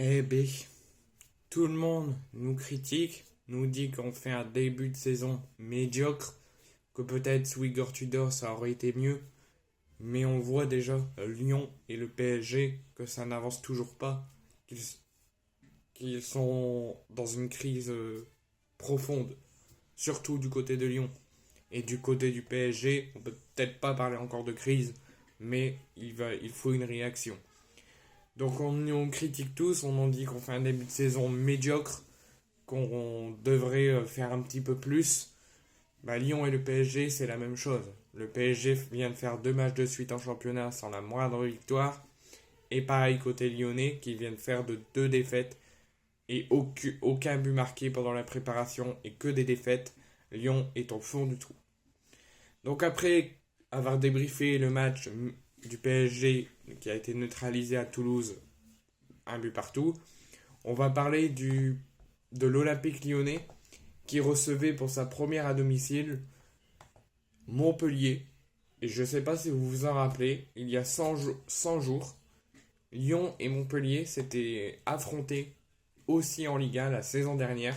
Eh ben, tout le monde nous critique, nous dit qu'on fait un début de saison médiocre, que peut-être sous Igor Tudor ça aurait été mieux, mais on voit déjà Lyon et le PSG que ça n'avance toujours pas, qu'ils qu'ils sont dans une crise profonde, surtout du côté de Lyon. Et du côté du PSG, on peut peut-être pas parler encore de crise, mais il faut une réaction. Donc on critique tous, on en dit qu'on fait un début de saison médiocre, qu'on devrait faire un petit peu plus. Bah, Lyon et le PSG, c'est la même chose. Le PSG vient de faire 2 matchs de suite en championnat sans la moindre victoire. Et pareil côté lyonnais, qui vient de faire de 2 défaites et aucun but marqué pendant la préparation et que des défaites. Lyon est au fond du trou. Donc après avoir débriefé le match du PSG qui a été neutralisé à Toulouse, un but partout, on va parler de l'Olympique lyonnais qui recevait pour sa première à domicile Montpellier. Et je ne sais pas si vous vous en rappelez, il y a 100 jours, Lyon et Montpellier s'étaient affrontés aussi en Ligue 1 la saison dernière,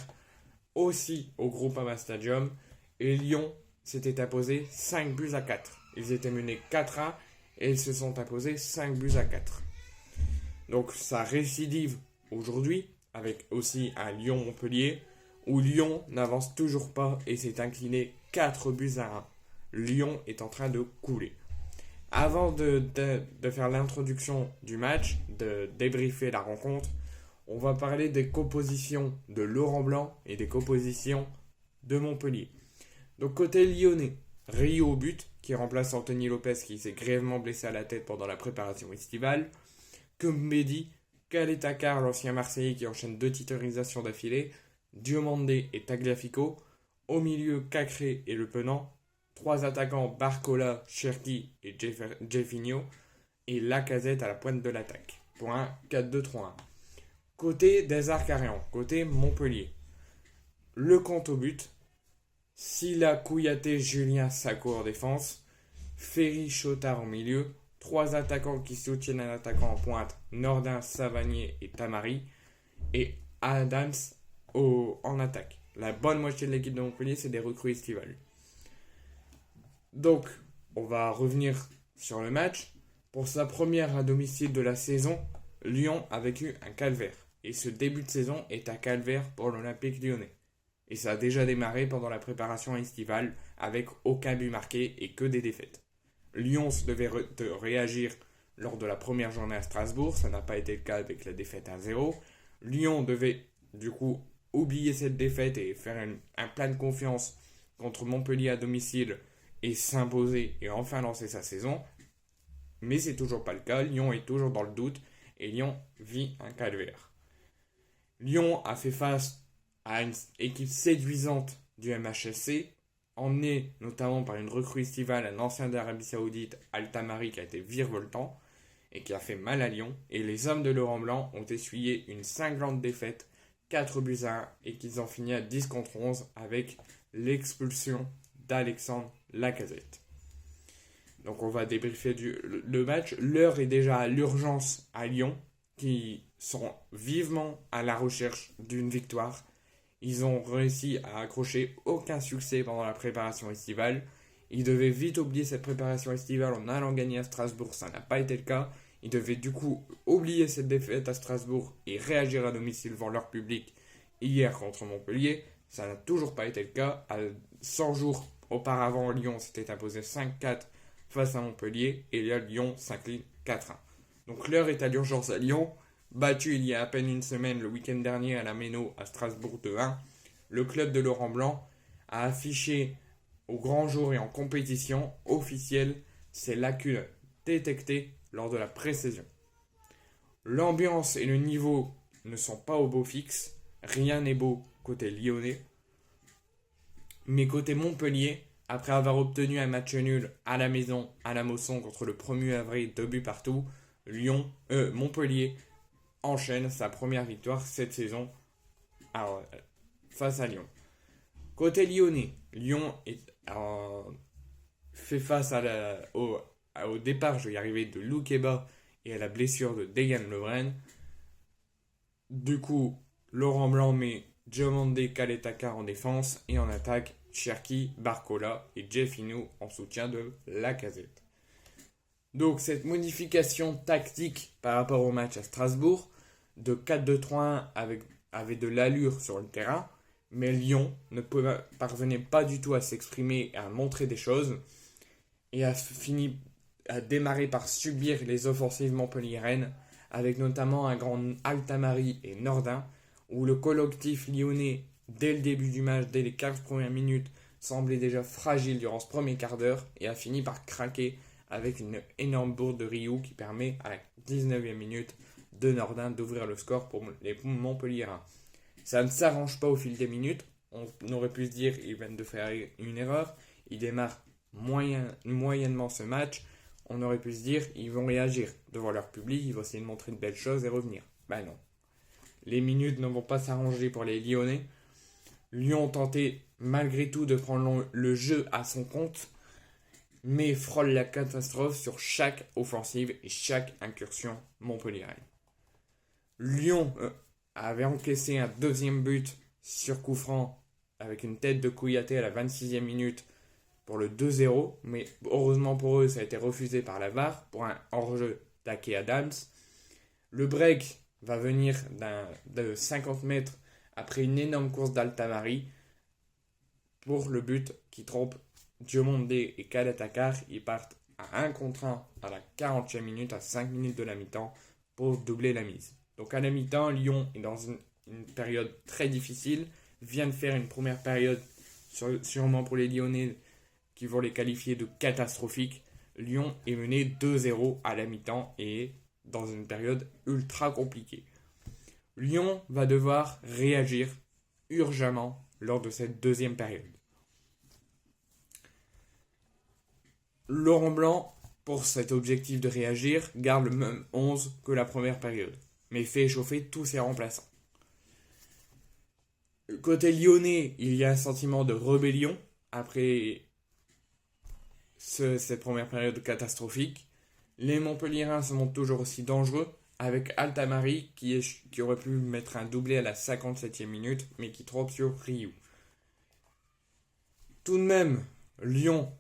aussi au Groupama Stadium, et Lyon s'était imposé 5 buts à 4. Ils étaient menés 4-1 et ils se sont imposés 5 buts à 4. Donc ça récidive aujourd'hui avec aussi un Lyon-Montpellier où Lyon n'avance toujours pas et s'est incliné 4 buts à 1. Lyon est en train de couler. Avant de faire l'introduction du match, de débriefer la rencontre, on va parler des compositions de Laurent Blanc et des compositions de Montpellier. Donc côté lyonnais, Rio au but, qui remplace Anthony Lopez qui s'est grièvement blessé à la tête pendant la préparation estivale. Kumbedi, Kaletakar, l'ancien Marseillais qui enchaîne 2 titularisations d'affilée. Diomandé et Tagliafico. Au milieu, Cacré et Le Penant. 3 attaquants, Barcola, Cherki et Jeffinho. Et Lacazette à la pointe de l'attaque. Pour un 4-2-3-1. Côté Desarts-Carréan, côté Montpellier. Lecomte au but. Silla, Kouyaté, Julien, Sako en défense. Ferry, Chotard au milieu. 3 attaquants qui soutiennent un attaquant en pointe. Nordin, Savanier et Tamari. Et Adams en attaque. La bonne moitié de l'équipe de Montpellier, c'est des recrues estivales. Donc, on va revenir sur le match. Pour sa première à domicile de la saison, Lyon a vécu un calvaire. Et ce début de saison est un calvaire pour l'Olympique lyonnais. Et ça a déjà démarré pendant la préparation estivale avec aucun but marqué et que des défaites. Lyon devait réagir lors de la première journée à Strasbourg, ça n'a pas été le cas avec la défaite 1-0. Lyon devait du coup oublier cette défaite et faire un plein de confiance contre Montpellier à domicile et s'imposer et enfin lancer sa saison. Mais c'est toujours pas le cas, Lyon est toujours dans le doute et Lyon vit un calvaire. Lyon a fait face à une équipe séduisante du MHSC, emmenée notamment par une recrue estivale, un ancien d'Arabie Saoudite, Al-Tamari, qui a été virevoltant et qui a fait mal à Lyon. Et les hommes de Laurent Blanc ont essuyé une cinglante défaite, 4 buts à 1, et qu'ils ont fini à 10 contre 11 avec l'expulsion d'Alexandre Lacazette. Donc on va débriefer le match. L'heure est déjà à l'urgence à Lyon, qui sont vivement à la recherche d'une victoire. Ils ont réussi à accrocher aucun succès pendant la préparation estivale. Ils devaient vite oublier cette préparation estivale en allant gagner à Strasbourg. Ça n'a pas été le cas. Ils devaient du coup oublier cette défaite à Strasbourg et réagir à domicile devant leur public hier contre Montpellier. Ça n'a toujours pas été le cas. À 100 jours auparavant, Lyon s'était imposé 5-4 face à Montpellier. Et là, Lyon s'incline 4-1. Donc l'heure est à l'urgence à Lyon. Battu il y a à peine une semaine, le week-end dernier à la Méno à Strasbourg 2-1, le club de Laurent Blanc a affiché au grand jour et en compétition officielle ses lacunes détectées lors de la pré-saison. L'ambiance et le niveau ne sont pas au beau fixe, rien n'est beau côté lyonnais, mais côté Montpellier, après avoir obtenu un match nul à la maison à la Mosson contre le 1er avril, 2 buts partout, Montpellier enchaîne sa première victoire cette saison face à Lyon. Côté lyonnais, Lyon fait face au départ, je vais y arriver, de Loukeba et à la blessure de Dejan Lovren. Du coup, Laurent Blanc met Diomandé Kaletaka en défense et en attaque Cherki, Barcola et Jeffinou en soutien de Lacazette. Donc cette modification tactique par rapport au match à Strasbourg de 4-2-3-1 avait de l'allure sur le terrain, mais Lyon ne parvenait pas du tout à s'exprimer et à montrer des choses et a fini à démarrer par subir les offensives montpelliéraines avec notamment un grand Altamari et Nordin où le collectif lyonnais dès le début du match, dès les 15 premières minutes, semblait déjà fragile durant ce premier quart d'heure et a fini par craquer avec une énorme bourde de Rioux qui permet à la 19e minute de Nordin d'ouvrir le score pour les Montpelliérains. Ça ne s'arrange pas au fil des minutes. On aurait pu se dire qu'ils viennent de faire une erreur. Ils démarrent moyennement ce match. On aurait pu se dire ils vont réagir devant leur public, ils vont essayer de montrer de belles choses et revenir. Ben non. Les minutes ne vont pas s'arranger pour les Lyonnais. Lyon tentait malgré tout de prendre le jeu à son compte, mais frôle la catastrophe sur chaque offensive et chaque incursion montpelliéraine. Lyon avait encaissé un deuxième but sur coup franc avec une tête de Kouyaté à la 26e minute pour le 2-0, mais heureusement pour eux, ça a été refusé par la VAR pour un hors-jeu d'Ake Adams. Le break va venir de 50 mètres après une énorme course d'Altamari pour le but qui trompe Diomandé et Kaletakar. Ils partent à 1 contre 1 à la 40e minute, à 5 minutes de la mi-temps, pour doubler la mise. Donc à la mi-temps, Lyon est dans une période très difficile, vient de faire une première période sûrement pour les Lyonnais qui vont les qualifier de catastrophiques. Lyon est mené 2-0 à la mi-temps et dans une période ultra compliquée. Lyon va devoir réagir urgemment lors de cette deuxième période. Laurent Blanc, pour cet objectif de réagir, garde le même 11 que la première période, mais fait échauffer tous ses remplaçants. Côté lyonnais, il y a un sentiment de rébellion après cette première période catastrophique. Les Montpelliérains se montrent toujours aussi dangereux, avec Altamari qui aurait pu mettre un doublé à la 57e minute, mais qui trompe sur Rioux. Tout de même, Lyon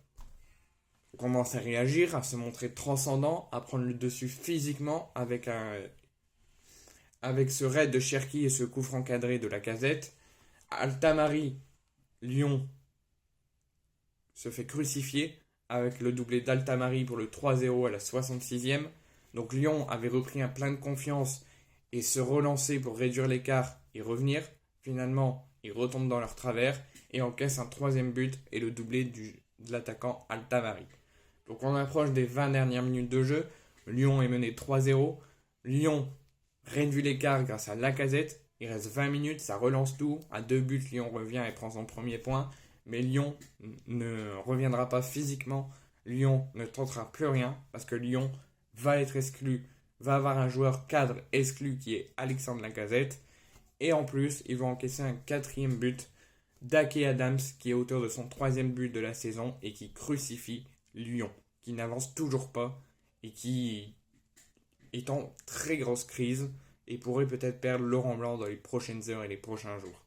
commence à réagir, à se montrer transcendant, à prendre le dessus physiquement avec ce raid de Cherki et ce coup franc cadré de Lacazette. Altamari, Lyon se fait crucifier avec le doublé d'Altamari pour le 3-0 à la 66e. Donc Lyon avait repris un plein de confiance et se relancer pour réduire l'écart et revenir. Finalement, ils retombent dans leur travers et encaissent un troisième but et le doublé de l'attaquant Altamari. Donc on approche des 20 dernières minutes de jeu. Lyon est mené 3-0. Lyon réduit l'écart grâce à Lacazette. Il reste 20 minutes, ça relance tout. À 2 buts, Lyon revient et prend son premier point. Mais Lyon ne reviendra pas physiquement. Lyon ne tentera plus rien parce que Lyon va être exclu, va avoir un joueur cadre exclu qui est Alexandre Lacazette. Et en plus, ils vont encaisser un quatrième but d'Ake Adams qui est auteur de son troisième but de la saison et qui crucifie Lyon, qui n'avance toujours pas et qui est en très grosse crise et pourrait peut-être perdre Laurent Blanc dans les prochaines heures et les prochains jours.